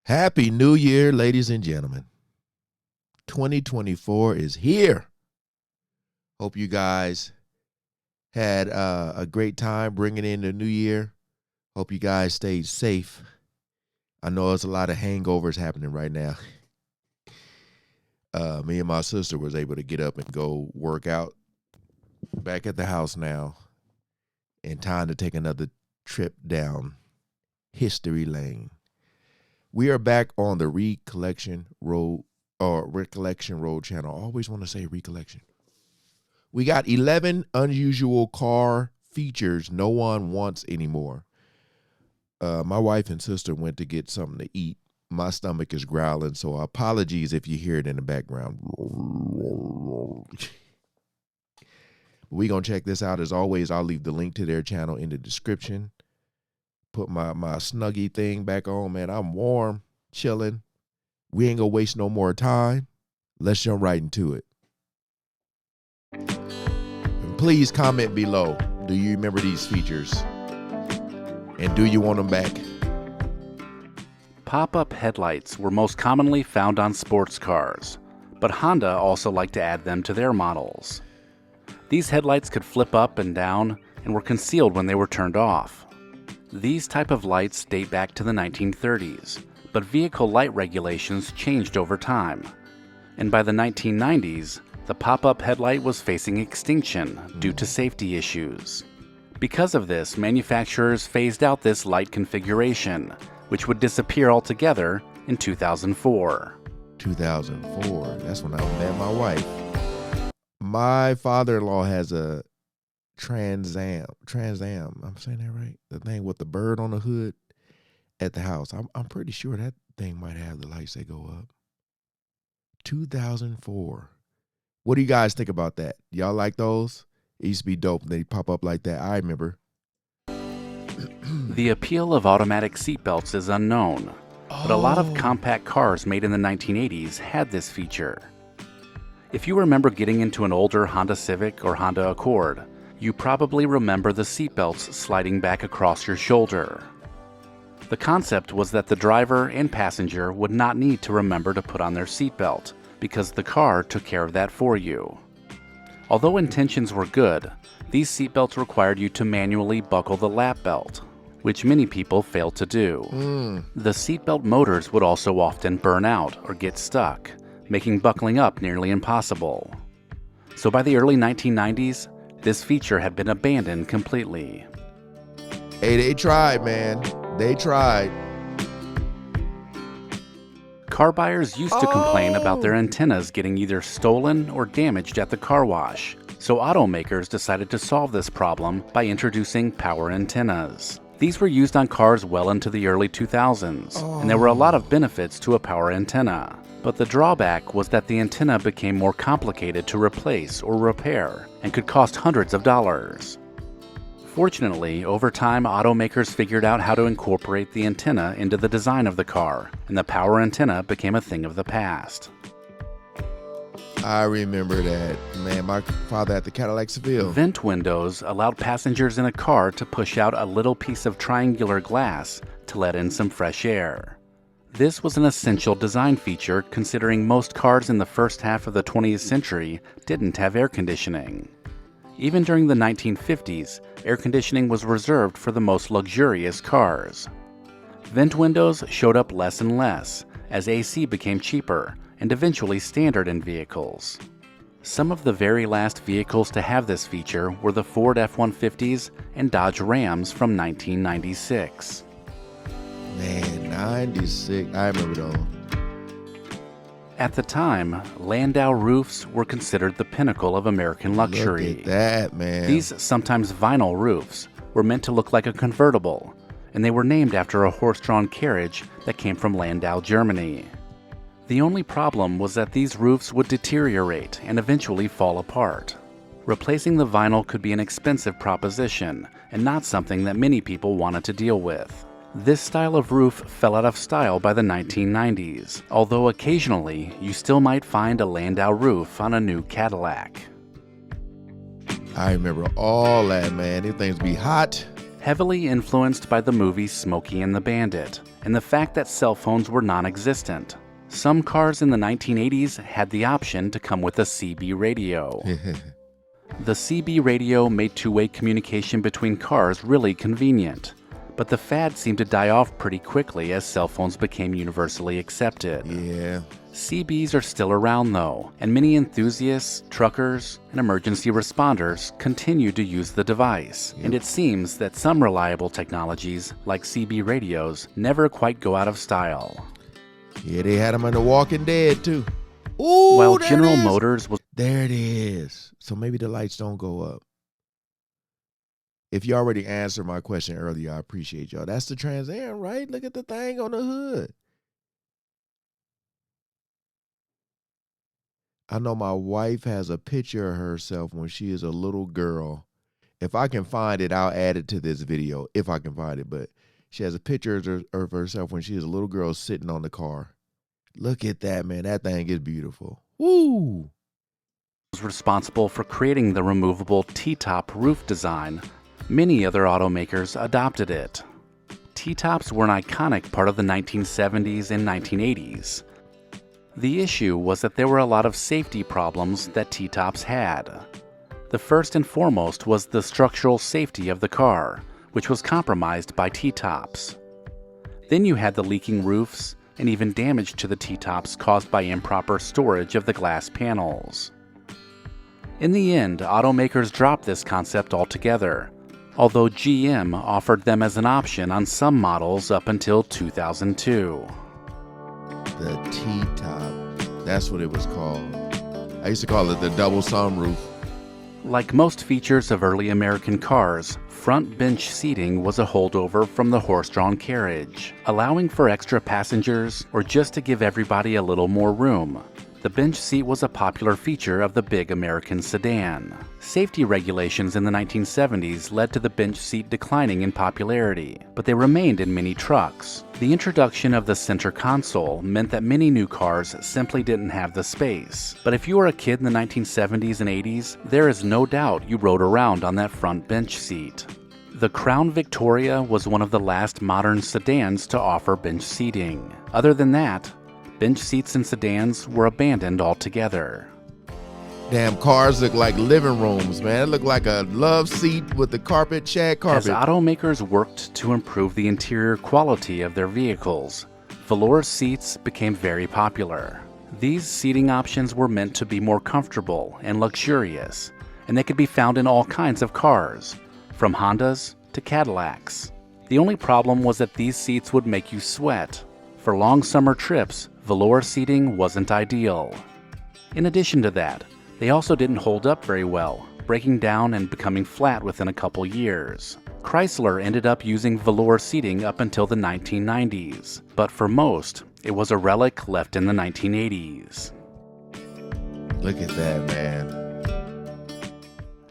Happy New Year, ladies and gentlemen. 2024 is here. Hope you guys had a great time bringing in the new year. Hope you guys stayed safe. I know there's a lot of hangovers happening right now. Me and my sister was able to get up and go work out back at the house now, and time to take another trip down history lane. We are back on the Recollection Road channel. I always want to say Recollection. We got 11 unusual car features no one wants anymore. My wife and sister went to get something to eat. My stomach is growling, so apologies if you hear it in the background. We're going to check this out. As always, I'll leave the link to their channel in the description. Put my Snuggie thing back on, man. I'm warm, chilling. We ain't going to waste no more time. Let's jump right into it. And please comment below. Do you remember these features? And do you want them back? Pop-up headlights were most commonly found on sports cars, but Honda also liked to add them to their models. These headlights could flip up and down and were concealed when they were turned off. These type of lights date back to the 1930s, but vehicle light regulations changed over time. And by the 1990s, the pop-up headlight was facing extinction due to safety issues. Because of this, manufacturers phased out this light configuration, which would disappear altogether in 2004. 2004, that's when I met my wife. My father-in-law has a Trans Am, I'm saying that right? The thing with the bird on the hood at the house. I'm pretty sure that thing might have the lights that go up. 2004. What do you guys think about that? Y'all like those? It used to be dope. They pop up like that. I remember. The appeal of automatic seatbelts is unknown, but a lot of compact cars made in the 1980s had this feature. If you remember getting into an older Honda Civic or Honda Accord, you probably remember the seatbelts sliding back across your shoulder. The concept was that the driver and passenger would not need to remember to put on their seatbelt because the car took care of that for you. Although intentions were good, these seatbelts required you to manually buckle the lap belt, which many people failed to do. The seatbelt motors would also often burn out or get stuck, making buckling up nearly impossible. So by the early 1990s, this feature had been abandoned completely. Hey, they tried, man. They tried. Car buyers used to complain about their antennas getting either stolen or damaged at the car wash, so automakers decided to solve this problem by introducing power antennas. These were used on cars well into the early 2000s, and there were a lot of benefits to a power antenna. But the drawback was that the antenna became more complicated to replace or repair and could cost hundreds of dollars. Fortunately, over time, automakers figured out how to incorporate the antenna into the design of the car, and the power antenna became a thing of the past. I remember that. Man, my father had the Cadillac Seville. Vent windows allowed passengers in a car to push out a little piece of triangular glass to let in some fresh air. This was an essential design feature considering most cars in the first half of the 20th century didn't have air conditioning. Even during the 1950s, air conditioning was reserved for the most luxurious cars. Vent windows showed up less and less as AC became cheaper and eventually standard in vehicles. Some of the very last vehicles to have this feature were the Ford F-150s and Dodge Rams from 1996. Man, 96. I remember those. At the time, Landau roofs were considered the pinnacle of American luxury. Look at that, man. These sometimes vinyl roofs were meant to look like a convertible, and they were named after a horse-drawn carriage that came from Landau, Germany. The only problem was that these roofs would deteriorate and eventually fall apart. Replacing the vinyl could be an expensive proposition and not something that many people wanted to deal with. This style of roof fell out of style by the 1990s, although occasionally you still might find a Landau roof on a new Cadillac. I remember all that, man. These things be hot. Heavily influenced by the movie Smokey and the Bandit, and the fact that cell phones were non-existent. Some cars in the 1980s had the option to come with a CB radio. The CB radio made two-way communication between cars really convenient, but the fad seemed to die off pretty quickly as cell phones became universally accepted. Yeah. CBs are still around though, and many enthusiasts, truckers, and emergency responders continue to use the device. Yep. And it seems that some reliable technologies, like CB radios, never quite go out of style. Yeah, they had them in The Walking Dead too. Ooh, While there General it is. Motors was There it is. So maybe the lights don't go up. If you already answered my question earlier, I appreciate y'all. That's the Trans Am, right? Look at the thing on the hood. I know my wife has a picture of herself when she is a little girl. If I can find it, I'll add it to this video, if I can find it. But she has a picture of herself when she is a little girl sitting on the car. Look at that, man. That thing is beautiful. Woo! responsible for creating the removable T-top roof design. Many other automakers adopted it. T-tops were an iconic part of the 1970s and 1980s. The issue was that there were a lot of safety problems that T-tops had. The first and foremost was the structural safety of the car, which was compromised by T-tops. Then you had the leaking roofs and even damage to the T-tops caused by improper storage of the glass panels. In the end, automakers dropped this concept altogether, although GM offered them as an option on some models up until 2002. The T-top, that's what it was called. I used to call it the double sunroof. Like most features of early American cars, front bench seating was a holdover from the horse-drawn carriage, allowing for extra passengers or just to give everybody a little more room. The bench seat was a popular feature of the big American sedan. Safety regulations in the 1970s led to the bench seat declining in popularity, but they remained in many trucks. The introduction of the center console meant that many new cars simply didn't have the space. But if you were a kid in the 1970s and 80s, there is no doubt you rode around on that front bench seat. The Crown Victoria was one of the last modern sedans to offer bench seating. Other than that, bench seats in sedans were abandoned altogether. Damn, cars look like living rooms, man. It looked like a love seat with the carpet, shag carpet. As automakers worked to improve the interior quality of their vehicles, velour seats became very popular. These seating options were meant to be more comfortable and luxurious, and they could be found in all kinds of cars, from Hondas to Cadillacs. The only problem was that these seats would make you sweat. For long summer trips, velour seating wasn't ideal. In addition to that, they also didn't hold up very well, breaking down and becoming flat within a couple years. Chrysler ended up using velour seating up until the 1990s, but for most, it was a relic left in the 1980s. Look at that, man.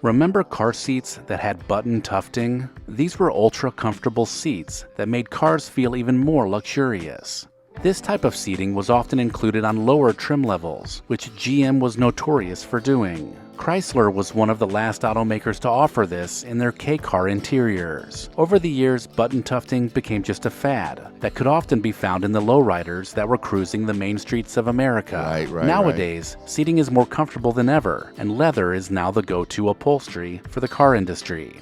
Remember car seats that had button tufting? These were ultra-comfortable seats that made cars feel even more luxurious. This type of seating was often included on lower trim levels, which GM was notorious for doing. Chrysler was one of the last automakers to offer this in their K-car interiors. Over the years, button tufting became just a fad that could often be found in the lowriders that were cruising the main streets of America. Nowadays, seating is more comfortable than ever, and leather is now the go-to upholstery for the car industry.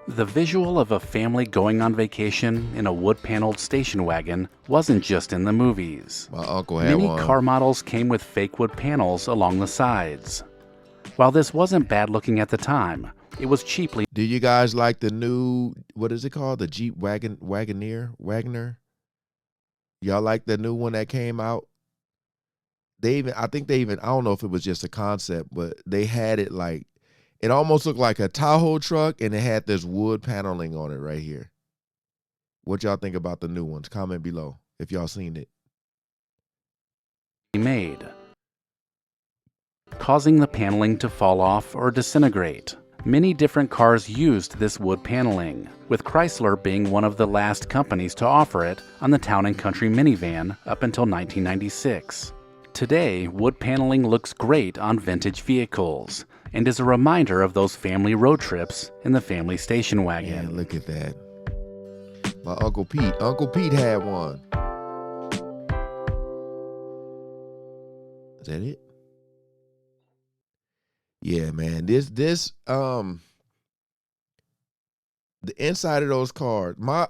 The visual of a family going on vacation in a wood-paneled station wagon wasn't just in the movies. My uncle had one. Many car models came with fake wood panels along the sides. While this wasn't bad looking at the time, it was cheaply. Do you guys like the new, what is it called? The Jeep Wagoner? Y'all like the new one that came out? I don't know if it was just a concept, but they had it like, it almost looked like a Tahoe truck, and it had this wood paneling on it right here. What y'all think about the new ones? Comment below if y'all seen it. Made, causing the paneling to fall off or disintegrate. Many different cars used this wood paneling, with Chrysler being one of the last companies to offer it on the Town & Country minivan up until 1996. Today, wood paneling looks great on vintage vehicles. and is a reminder of those family road trips in the family station wagon. Man, look at that. My Uncle Pete had one. Is that it? Yeah, man. The inside of those cars. My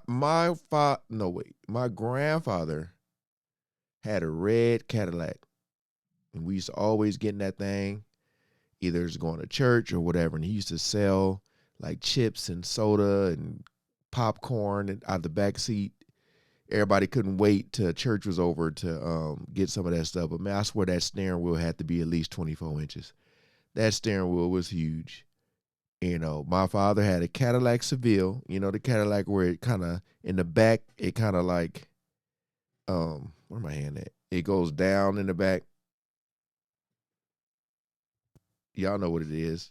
grandfather had a red Cadillac, and we used to always get in that thing, either it's going to church or whatever. And he used to sell like chips and soda and popcorn out the back seat. Everybody couldn't wait till church was over to get some of that stuff. But man, I swear that steering wheel had to be at least 24 inches. That steering wheel was huge. You know, my father had a Cadillac Seville, you know, the Cadillac where it kind of, in the back, it kind of like, where my hand at? It goes down in the back. Y'all know what it is.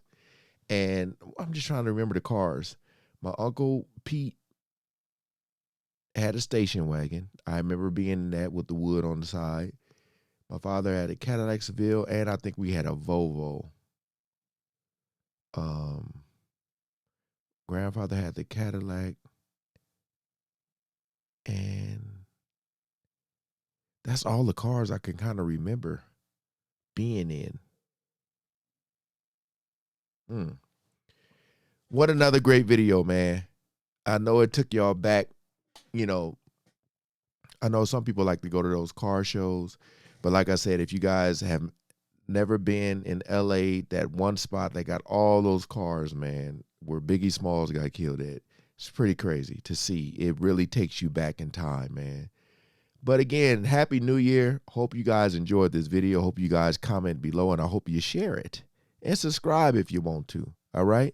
And I'm just trying to remember the cars. My Uncle Pete had a station wagon. I remember being in that with the wood on the side. My father had a Cadillac Seville, and I think we had a Volvo. Grandfather had the Cadillac, and that's all the cars I can kind of remember being in. What another great video, man. I know it took y'all back. You know, I know some people like to go to those car shows, but like I said, if you guys have never been in LA, that one spot that got all those cars, man, where Biggie Smalls got killed at, it's pretty crazy to see. It really takes you back in time, man. But again, Happy New Year. Hope you guys enjoyed this video. Hope you guys comment below, and I hope you share it. And subscribe if you want to, all right?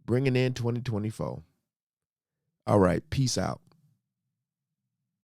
Bringing in 2024. All right, peace out.